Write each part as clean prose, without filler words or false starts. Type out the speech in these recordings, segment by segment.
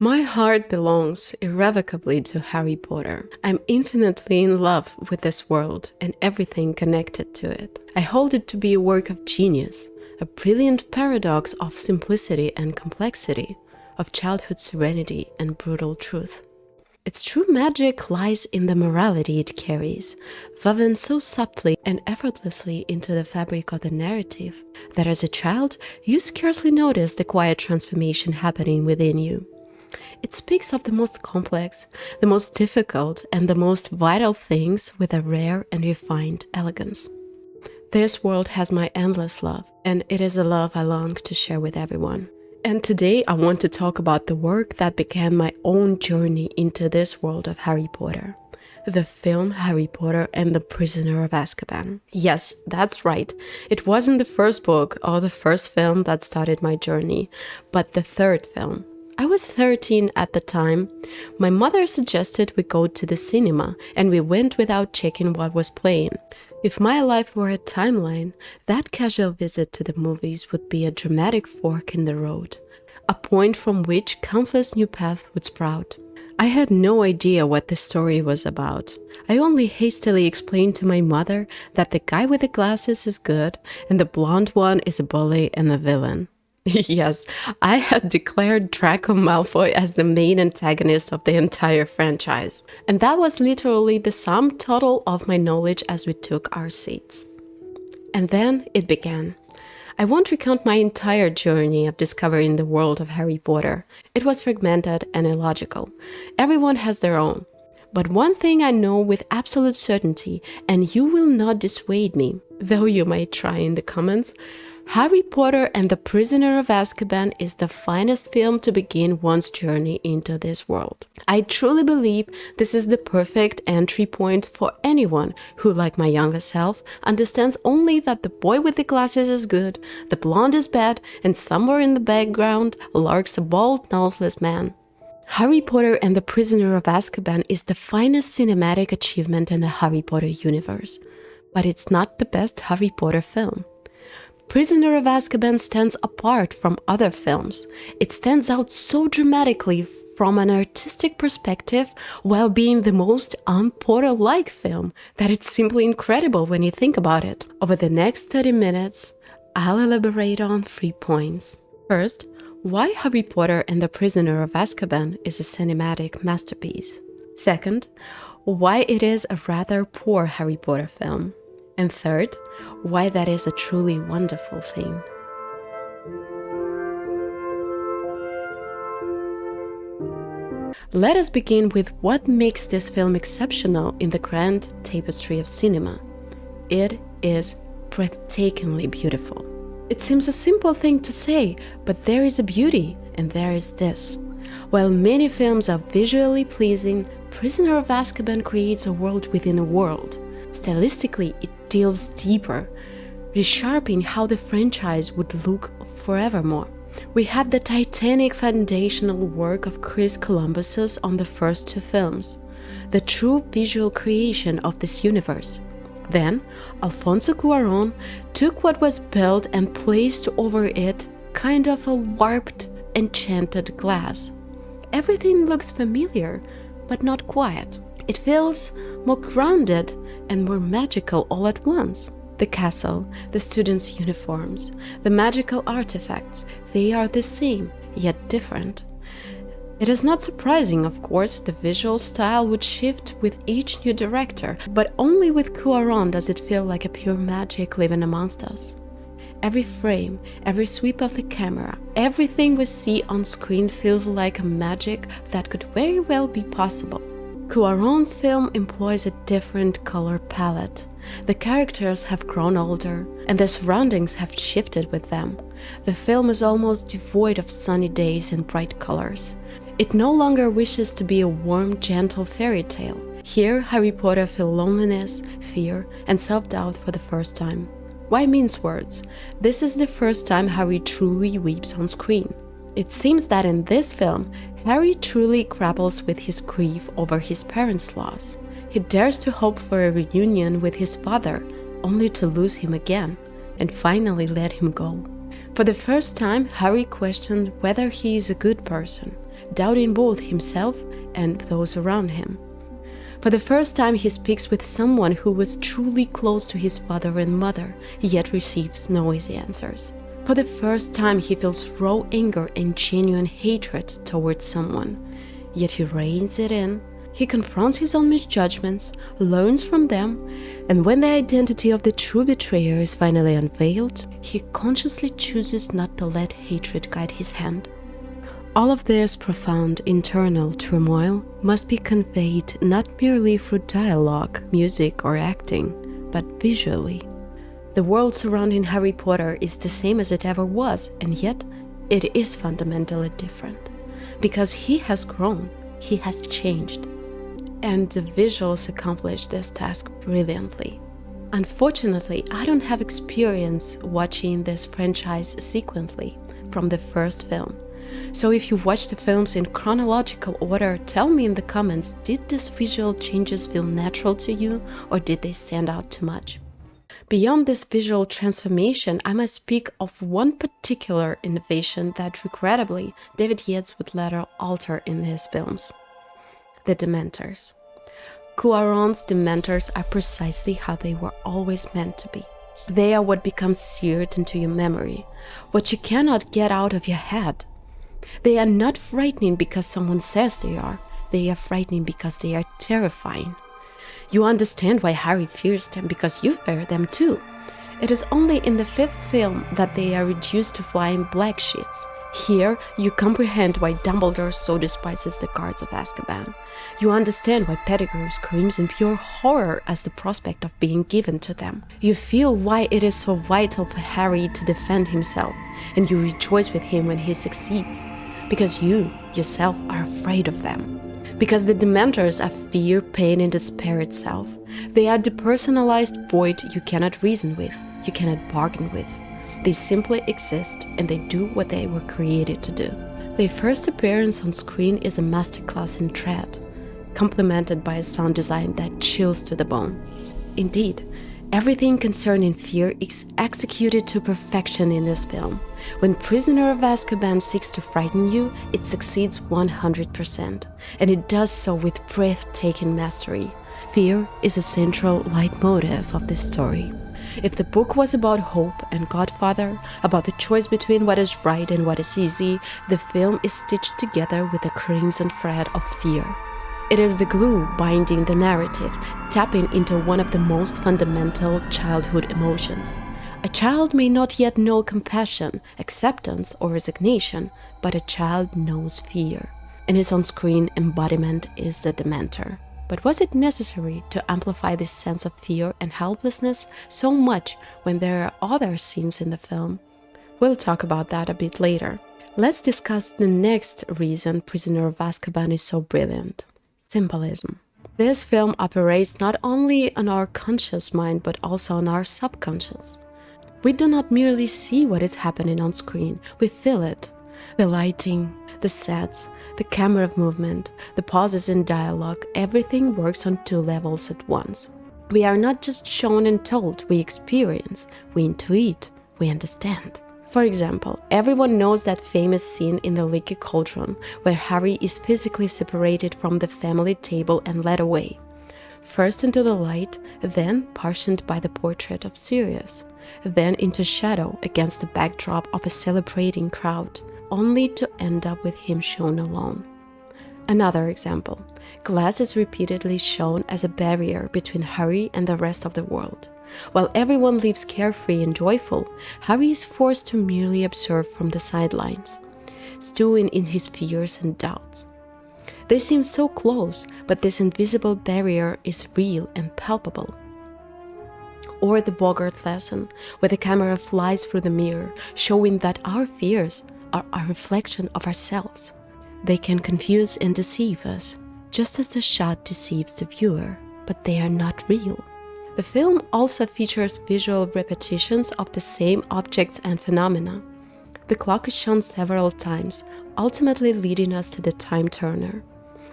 My heart belongs irrevocably to Harry Potter. I'm infinitely in love with this world and everything connected to it. I hold it to be a work of genius, a brilliant paradox of simplicity and complexity, of childhood serenity and brutal truth. Its true magic lies in the morality it carries, woven so subtly and effortlessly into the fabric of the narrative, that as a child you scarcely notice the quiet transformation happening within you. It speaks of the most complex, the most difficult, and the most vital things with a rare and refined elegance. This world has my endless love, and it is a love I long to share with everyone. And today I want to talk about the work that began my own journey into this world of Harry Potter. The film Harry Potter and the Prisoner of Azkaban. Yes, that's right. It wasn't the first book or the first film that started my journey, but the third film. I was 13 at the time. My mother suggested we go to the cinema, and we went without checking what was playing. If my life were a timeline, that casual visit to the movies would be a dramatic fork in the road, a point from which countless new paths would sprout. I had no idea what the story was about. I only hastily explained to my mother that the guy with the glasses is good, and the blonde one is a bully and a villain. Yes, I had declared Draco Malfoy as the main antagonist of the entire franchise. And that was literally the sum total of my knowledge as we took our seats. And then it began. I won't recount my entire journey of discovering the world of Harry Potter. It was fragmented and illogical. Everyone has their own. But one thing I know with absolute certainty, and you will not dissuade me, though you might try in the comments, Harry Potter and the Prisoner of Azkaban is the finest film to begin one's journey into this world. I truly believe this is the perfect entry point for anyone who, like my younger self, understands only that the boy with the glasses is good, the blonde is bad, and somewhere in the background lurks a bald, noseless man. Harry Potter and the Prisoner of Azkaban is the finest cinematic achievement in the Harry Potter universe. But it's not the best Harry Potter film. Prisoner of Azkaban stands apart from other films. It stands out so dramatically from an artistic perspective while being the most un-Potter-like film that it's simply incredible when you think about it. Over the next 30 minutes, I'll elaborate on 3 points. First, why Harry Potter and the Prisoner of Azkaban is a cinematic masterpiece. Second, why it is a rather poor Harry Potter film. And third, why that is a truly wonderful thing. Let us begin with what makes this film exceptional in the grand tapestry of cinema. It is breathtakingly beautiful. It seems a simple thing to say, but there is a beauty, and there is this. While many films are visually pleasing, Prisoner of Azkaban creates a world within a world. Stylistically, it delves deeper, resharpening how the franchise would look forevermore. We had the titanic foundational work of Chris Columbus's on the first 2 films, the true visual creation of this universe. Then, Alfonso Cuarón took what was built and placed over it kind of a warped, enchanted glass. Everything looks familiar, but not quite. It feels more grounded and more magical all at once. The castle, the students' uniforms, the magical artifacts, they are the same, yet different. It is not surprising, of course, the visual style would shift with each new director, but only with Cuarón does it feel like a pure magic living amongst us. Every frame, every sweep of the camera, everything we see on screen feels like a magic that could very well be possible. Cuarón's film employs a different color palette. The characters have grown older, and their surroundings have shifted with them. The film is almost devoid of sunny days and bright colors. It no longer wishes to be a warm, gentle fairy tale. Here, Harry Potter feels loneliness, fear, and self-doubt for the first time. Why mince words? This is the first time Harry truly weeps on screen. It seems that in this film, Harry truly grapples with his grief over his parents' loss. He dares to hope for a reunion with his father, only to lose him again, and finally let him go. For the first time, Harry questioned whether he is a good person. doubting both himself and those around him. For the first time, he speaks with someone who was truly close to his father and mother, yet receives no easy answers. For the first time, he feels raw anger and genuine hatred towards someone, yet he reins it in. He confronts his own misjudgments, learns from them, and when the identity of the true betrayer is finally unveiled, he consciously chooses not to let hatred guide his hand. All of this profound internal turmoil must be conveyed not merely through dialogue, music, or acting, but visually. The world surrounding Harry Potter is the same as it ever was, and yet it is fundamentally different. Because he has grown, he has changed. And the visuals accomplish this task brilliantly. Unfortunately, I don't have experience watching this franchise sequentially from the first film. So if you watch the films in chronological order, tell me in the comments, did these visual changes feel natural to you, or did they stand out too much? Beyond this visual transformation, I must speak of one particular innovation that regrettably David Yates would later alter in his films: the Dementors. Cuarón's Dementors are precisely how they were always meant to be. They are what becomes seared into your memory, what you cannot get out of your head. They are not frightening because someone says they are frightening because they are terrifying. You understand why Harry fears them because you fear them too. It is only in the fifth film that they are reduced to flying black sheets. Here, you comprehend why Dumbledore so despises the guards of Azkaban. You understand why Pettigrew screams in pure horror as the prospect of being given to them. You feel why it is so vital for Harry to defend himself, and you rejoice with him when he succeeds. Because you, yourself, are afraid of them. Because the Dementors are fear, pain, and despair itself. They are depersonalized void you cannot reason with, you cannot bargain with. They simply exist, and they do what they were created to do. Their first appearance on screen is a masterclass in dread, complemented by a sound design that chills to the bone. Indeed, everything concerning fear is executed to perfection in this film. When Prisoner of Azkaban seeks to frighten you, it succeeds 100%, and it does so with breathtaking mastery. Fear is a central leitmotif of this story. If the book was about hope and Godfather, about the choice between what is right and what is easy, the film is stitched together with a crimson thread of fear. It is the glue binding the narrative, tapping into one of the most fundamental childhood emotions. A child may not yet know compassion, acceptance, or resignation, but a child knows fear, and his on-screen embodiment is the Dementor. But was it necessary to amplify this sense of fear and helplessness so much when there are other scenes in the film? We'll talk about that a bit later. Let's discuss the next reason Prisoner of Azkaban is so brilliant: symbolism. This film operates not only on our conscious mind but also on our subconscious. We do not merely see what is happening on screen, we feel it. The lighting, the sets, the camera movement, the pauses in dialogue, everything works on two levels at once. We are not just shown and told, we experience, we intuit, we understand. For example, everyone knows that famous scene in the Leaky Cauldron where Harry is physically separated from the family table and led away. First into the light, then partitioned by the portrait of Sirius, then into shadow against the backdrop of a celebrating crowd, only to end up with him shown alone. Another example, glass is repeatedly shown as a barrier between Harry and the rest of the world. While everyone lives carefree and joyful, Harry is forced to merely observe from the sidelines, stewing in his fears and doubts. They seem so close, but this invisible barrier is real and palpable. Or the Bogart lesson, where the camera flies through the mirror, showing that our fears are a reflection of ourselves. They can confuse and deceive us, just as the shot deceives the viewer, but they are not real. The film also features visual repetitions of the same objects and phenomena. The clock is shown several times, ultimately leading us to the time turner.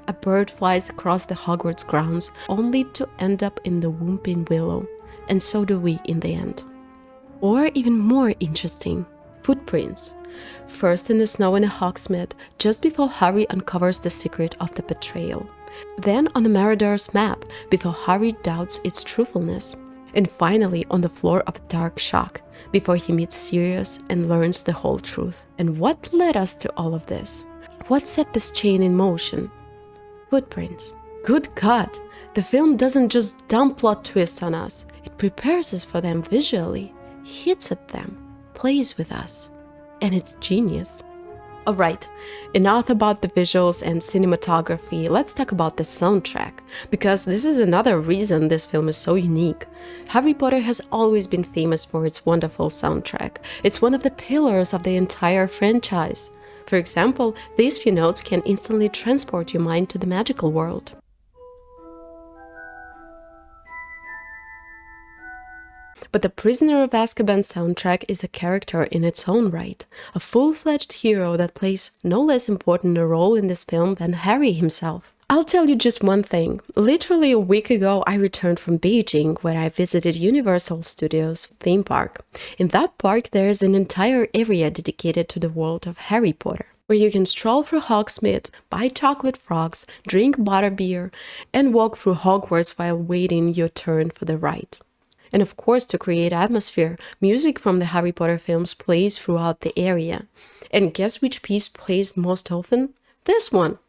A bird flies across the Hogwarts grounds only to end up in the Whomping Willow, and so do we in the end. Or even more interesting, footprints. First in the snow in a Hogsmeade, just before Harry uncovers the secret of the betrayal. Then on the Marauders map, before Harry doubts its truthfulness. And finally on the floor of a dark shock, before he meets Sirius and learns the whole truth. And what led us to all of this? What set this chain in motion? Footprints. Good God! The film doesn't just dump plot twists on us, it prepares us for them visually, hits at them, plays with us. And it's genius. Alright, enough about the visuals and cinematography, let's talk about the soundtrack, because this is another reason this film is so unique. Harry Potter has always been famous for its wonderful soundtrack. It's one of the pillars of the entire franchise. For example, these few notes can instantly transport your mind to the magical world. But the Prisoner of Azkaban soundtrack is a character in its own right, a full-fledged hero that plays no less important a role in this film than Harry himself. I'll tell you just one thing. Literally a week ago, I returned from Beijing, where I visited Universal Studios theme park. In that park, there is an entire area dedicated to the world of Harry Potter, where you can stroll through Hogsmeade, buy chocolate frogs, drink butterbeer, and walk through Hogwarts while waiting your turn for the ride. And of course, to create atmosphere, music from the Harry Potter films plays throughout the area. And guess which piece plays most often? This one!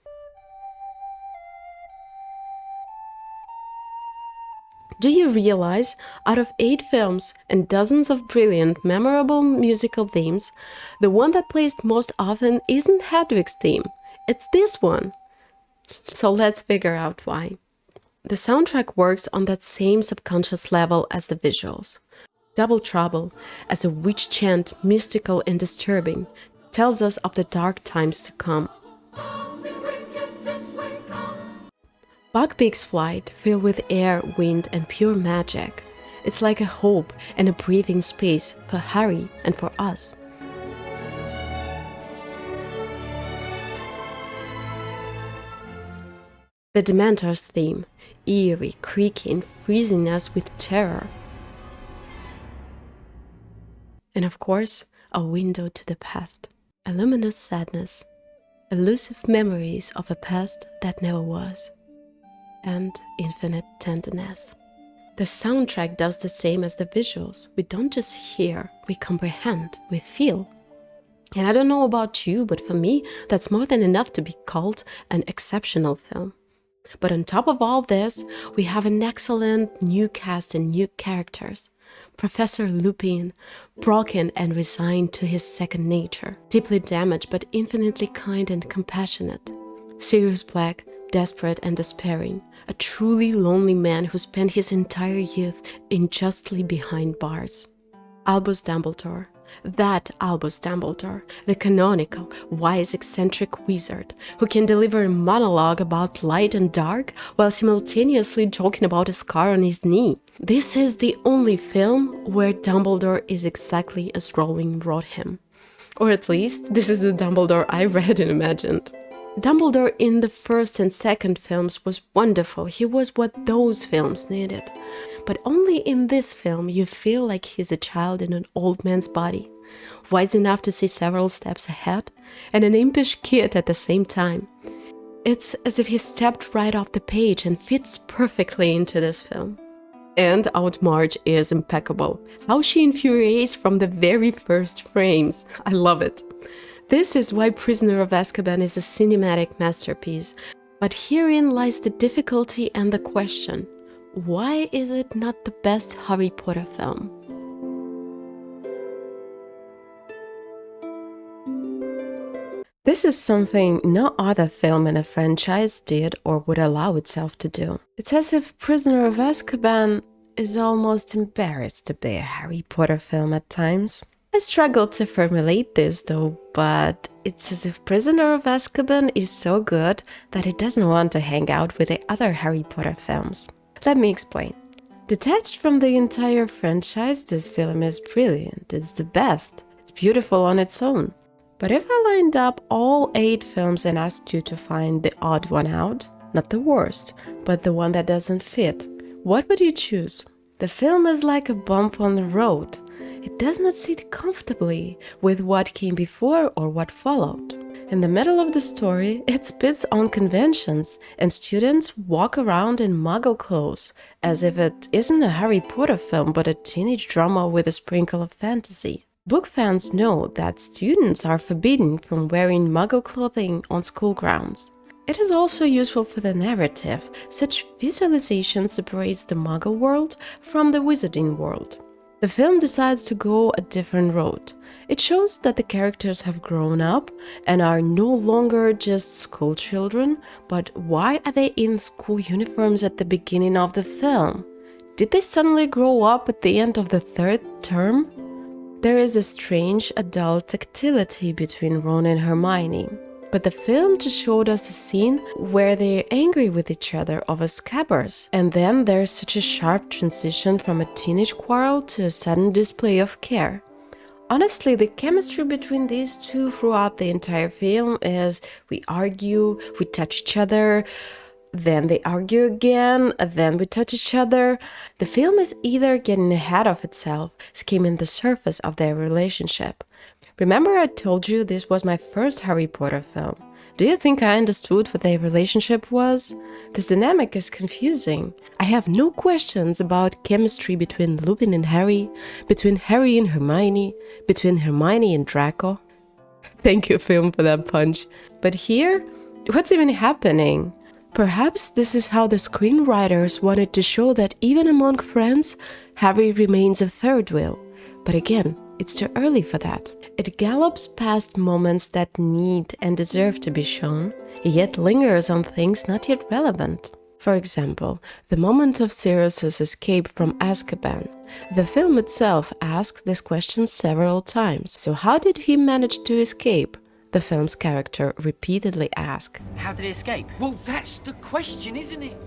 Do you realize, out of 8 films and dozens of brilliant, memorable musical themes, the one that plays most often isn't Hedwig's theme, it's this one! So let's figure out why. The soundtrack works on that same subconscious level as the visuals. Double Trouble, as a witch chant, mystical and disturbing, tells us of the dark times to come. Buckbeak's Flight, filled with air, wind and pure magic. It's like a hope and a breathing space for Harry and for us. The Dementors theme, eerie, creaking, freezing us with terror. And of course, a window to the past, a luminous sadness, elusive memories of a past that never was, and infinite tenderness. The soundtrack does the same as the visuals. We don't just hear, we comprehend, we feel. And I don't know about you, but for me, that's more than enough to be called an exceptional film. But on top of all this, we have an excellent new cast and new characters. Professor Lupin, broken and resigned to his second nature, deeply damaged but infinitely kind and compassionate. Sirius Black, desperate and despairing, a truly lonely man who spent his entire youth unjustly behind bars. Albus Dumbledore, that Albus Dumbledore, the canonical, wise, eccentric wizard who can deliver a monologue about light and dark while simultaneously joking about a scar on his knee. This is the only film where Dumbledore is exactly as Rowling wrote him. Or at least, this is the Dumbledore I read and imagined. Dumbledore in the first and second films was wonderful. He was what those films needed. But only in this film you feel like he's a child in an old man's body, wise enough to see several steps ahead, and an impish kid at the same time. It's as if he stepped right off the page and fits perfectly into this film. And Aunt Marge is impeccable. How she infuriates from the very first frames. I love it. This is why Prisoner of Azkaban is a cinematic masterpiece. But herein lies the difficulty and the question. Why is it not the best Harry Potter film? This is something no other film in a franchise did or would allow itself to do. It's as if Prisoner of Azkaban is almost embarrassed to be a Harry Potter film at times. I struggle to formulate this though, but it's as if Prisoner of Azkaban is so good that it doesn't want to hang out with the other Harry Potter films. Let me explain. Detached from the entire franchise, this film is brilliant, it's the best, it's beautiful on its own. But if I lined up all 8 films and asked you to find the odd one out, not the worst, but the one that doesn't fit, what would you choose? The film is like a bump on the road. it does not sit comfortably with what came before or what followed. In the middle of the story, it spits on conventions, and students walk around in muggle clothes, as if it isn't a Harry Potter film but a teenage drama with a sprinkle of fantasy. Book fans know that students are forbidden from wearing muggle clothing on school grounds. It is also useful for the narrative. Such visualization separates the muggle world from the wizarding world. The film decides to go a different road. It shows that the characters have grown up and are no longer just school children, but why are they in school uniforms at the beginning of the film? Did they suddenly grow up at the end of the third term? There is a strange adult tactility between Ron and Hermione. But the film just showed us a scene where they're angry with each other over scabbers, and then there's such a sharp transition from a teenage quarrel to a sudden display of care. Honestly, the chemistry between these two throughout the entire film is we argue, we touch each other, then they argue again, then we touch each other. The film is either getting ahead of itself, skimming the surface of their relationship. Remember I told you this was my first Harry Potter film. Do you think I understood what their relationship was? This dynamic is confusing. I have no questions about chemistry between Lupin and Harry, between Harry and Hermione, between Hermione and Draco. Thank you, film, for that punch. But here, what's even happening? Perhaps this is how the screenwriters wanted to show that even among friends, Harry remains a third wheel. But again, it's too early for that. It gallops past moments that need and deserve to be shown, yet lingers on things not yet relevant. For example, the moment of Sirius's escape from Azkaban. The film itself asks this question several times. So how did he manage to escape? The film's character repeatedly asks. How did he escape? Well, that's the question, isn't it?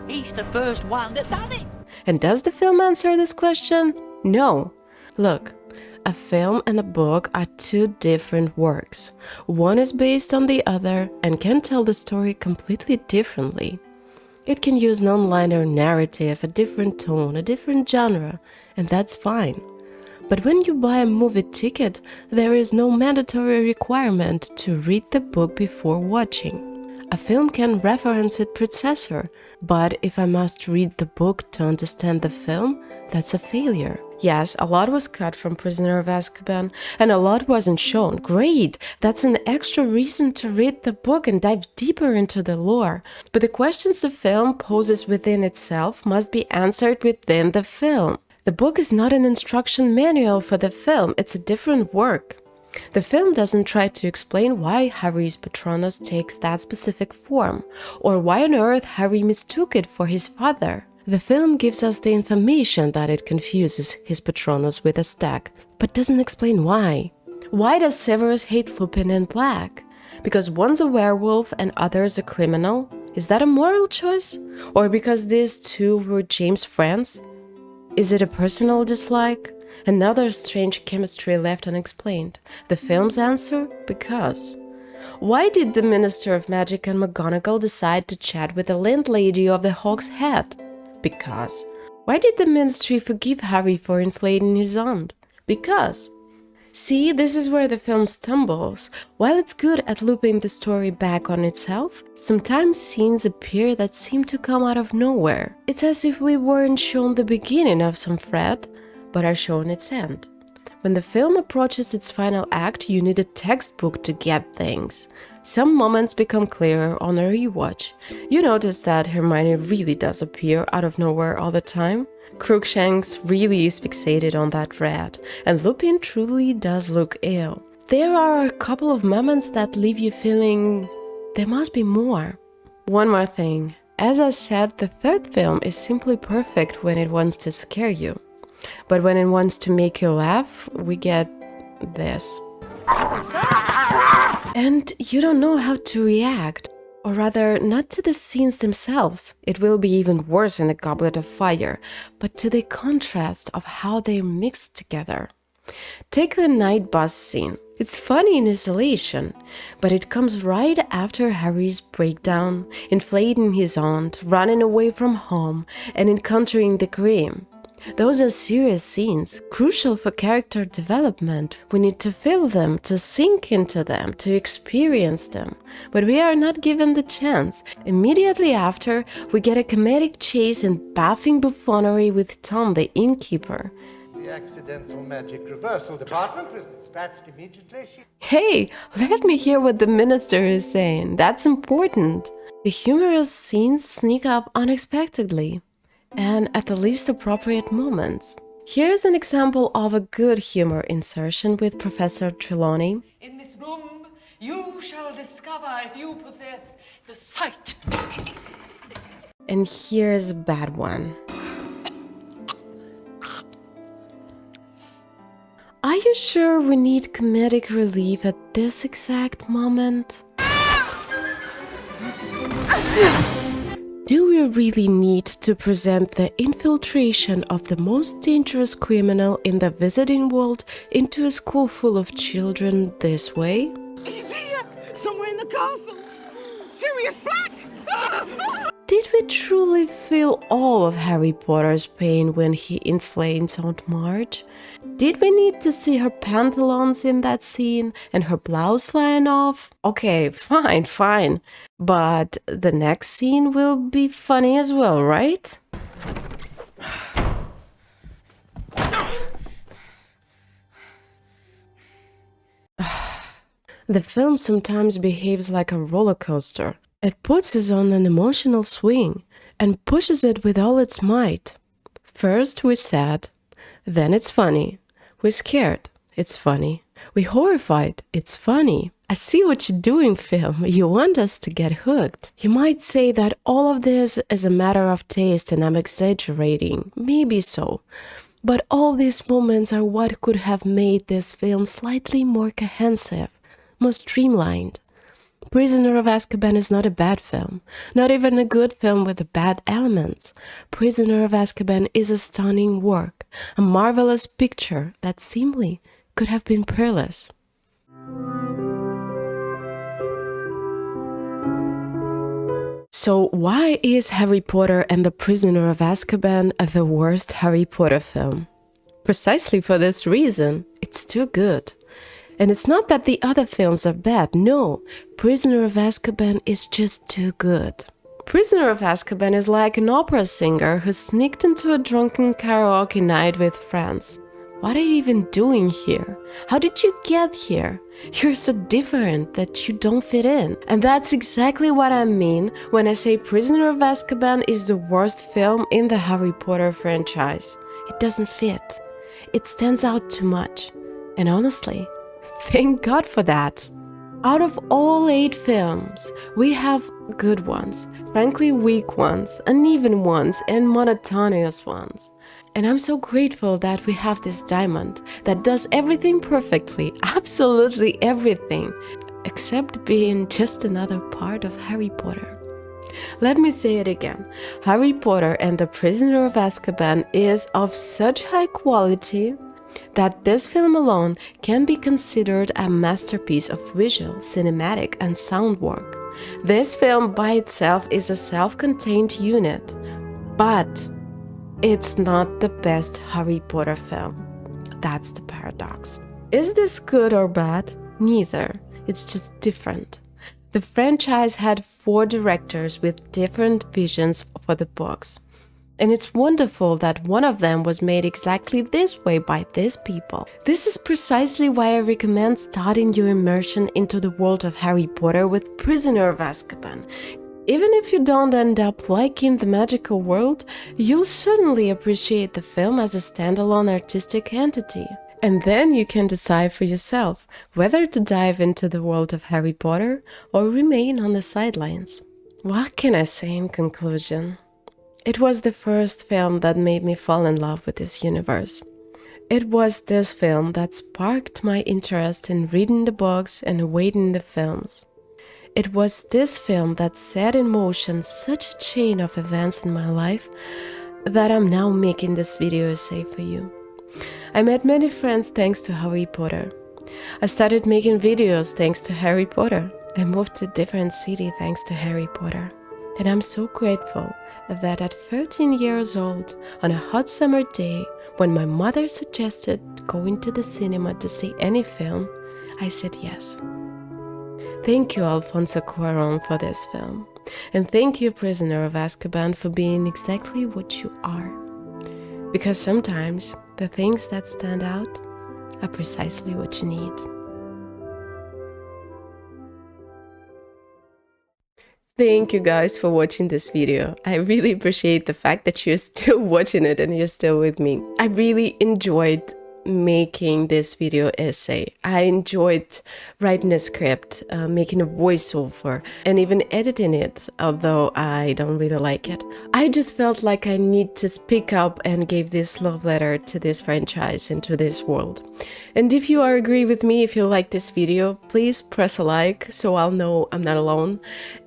He's the first one that done it. And does the film answer this question? No. Look, a film and a book are two different works. One is based on the other and can tell the story completely differently. It can use non-linear narrative, a different tone, a different genre, and that's fine. But when you buy a movie ticket, there is no mandatory requirement to read the book before watching. A film can reference its predecessor, but if I must read the book to understand the film, that's a failure. Yes, a lot was cut from Prisoner of Azkaban, and a lot wasn't shown. Great! That's an extra reason to read the book and dive deeper into the lore. But the questions the film poses within itself must be answered within the film. The book is not an instruction manual for the film, it's a different work. The film doesn't try to explain why Harry's Patronus takes that specific form, or why on earth Harry mistook it for his father. The film gives us the information that it confuses his Patronus with a stag, but doesn't explain why. Why does Severus hate Lupin and Black? Because one's a werewolf and other's a criminal? Is that a moral choice? Or because these two were James' friends? Is it a personal dislike? Another strange chemistry left unexplained. The film's answer? Because. Why did the Minister of Magic and McGonagall decide to chat with the landlady of the Hawk's Head? Because. Why did the Ministry forgive Harry for inflating his aunt? Because. See, this is where the film stumbles. While it's good at looping the story back on itself, sometimes scenes appear that seem to come out of nowhere. It's as if we weren't shown the beginning of some thread, but are shown its end. When the film approaches its final act, you need a textbook to get things. Some moments become clearer on a rewatch. You notice that Hermione really does appear out of nowhere all the time. Crookshanks really is fixated on that rat, and Lupin truly does look ill. There are a couple of moments that leave you feeling there must be more. One more thing. As I said, the third film is simply perfect when it wants to scare you. But when it wants to make you laugh, we get this. And you don't know how to react. Or rather, not to the scenes themselves. It will be even worse in A Goblet of Fire, but to the contrast of how they're mixed together. Take the night bus scene. It's funny in isolation, but it comes right after Harry's breakdown, inflating his aunt, running away from home, and encountering the Grim. Those are serious scenes, crucial for character development. We need to feel them, to sink into them, to experience them. But we are not given the chance. Immediately after, we get a comedic chase and baffling buffoonery with Tom, the innkeeper. The accidental magic reversal department was dispatched immediately. Hey, let me hear what the minister is saying. That's important. The humorous scenes sneak up unexpectedly and at the least appropriate moments. Here's an example of a good humor insertion with Professor Trelawney. In this room, you shall discover if you possess the sight. And here's a bad one. Are you sure we need comedic relief at this exact moment? Do we really need to present the infiltration of the most dangerous criminal in the visiting world into a school full of children this way? He's here! Somewhere in the castle! Sirius Black! Did we truly feel all of Harry Potter's pain when he inflames Aunt Marge? Did we need to see her pantaloons in that scene and her blouse flying off? Okay, fine. But the next scene will be funny as well, right? The film sometimes behaves like a roller coaster. It puts us on an emotional swing and pushes it with all its might. First we're sad, then it's funny. We're scared, it's funny. We're horrified, it's funny. I see what you're doing, film. You want us to get hooked. You might say that all of this is a matter of taste and I'm exaggerating. Maybe so. But all these moments are what could have made this film slightly more cohesive, more streamlined. Prisoner of Azkaban is not a bad film, not even a good film with bad elements. Prisoner of Azkaban is a stunning work, a marvelous picture that seemingly could have been peerless. So why is Harry Potter and the Prisoner of Azkaban the worst Harry Potter film? Precisely for this reason, it's too good. And it's not that the other films are bad, no, Prisoner of Azkaban is just too good. Prisoner of Azkaban is like an opera singer who sneaked into a drunken karaoke night with friends. What are you even doing here? How did you get here? You're so different that you don't fit in. And that's exactly what I mean when I say Prisoner of Azkaban is the worst film in the Harry Potter franchise. It doesn't fit. It stands out too much. And honestly, thank God for that. Out of all 8 films, we have good ones, frankly weak ones, uneven ones, and monotonous ones. And I'm so grateful that we have this diamond that does everything perfectly, absolutely everything, except being just another part of Harry Potter. Let me say it again. Harry Potter and the Prisoner of Azkaban is of such high quality that this film alone can be considered a masterpiece of visual, cinematic, and sound work. This film by itself is a self-contained unit, but it's not the best Harry Potter film. That's the paradox. Is this good or bad? Neither. It's just different. The franchise had 4 directors with different visions for the books. And it's wonderful that one of them was made exactly this way by these people. This is precisely why I recommend starting your immersion into the world of Harry Potter with Prisoner of Azkaban. Even if you don't end up liking the magical world, you'll certainly appreciate the film as a standalone artistic entity. And then you can decide for yourself whether to dive into the world of Harry Potter or remain on the sidelines. What can I say in conclusion? It was the first film that made me fall in love with this universe. It was this film that sparked my interest in reading the books and awaiting the films. It was this film that set in motion such a chain of events in my life that I'm now making this video essay for you. I met many friends thanks to Harry Potter. I started making videos thanks to Harry Potter. I moved to a different city thanks to Harry Potter. And I'm so grateful that at 13 years old, on a hot summer day, when my mother suggested going to the cinema to see any film, I said yes. Thank you, Alfonso Cuarón, for this film. And thank you, Prisoner of Azkaban, for being exactly what you are. Because sometimes the things that stand out are precisely what you need. Thank you guys for watching this video. I really appreciate the fact that you're still watching it and you're still with me. I really enjoyed making this video essay. I enjoyed writing a script, making a voiceover, and even editing it, although I don't really like it. I just felt like I need to speak up and give this love letter to this franchise and to this world. And if you agree with me, if you like this video, please press a like so I'll know I'm not alone.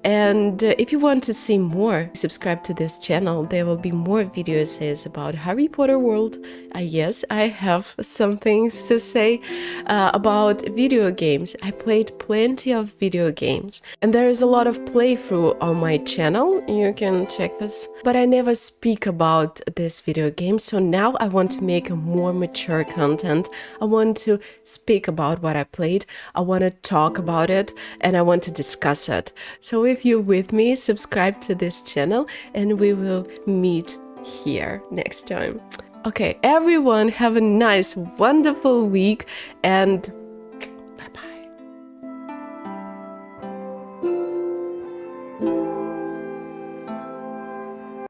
And if you want to see more, subscribe to this channel. There will be more video essays about Harry Potter world. Yes, I have some things to say about video games. I played plenty of video games, and there is a lot of playthrough on my channel. You can check this, but I never speak about this video game. So now I want to make a more mature content. I want to speak about what I played. I want to talk about it, and I want to discuss it. So if you're with me, subscribe to this channel, and we will meet here next time. Okay, everyone, have a nice, wonderful week, and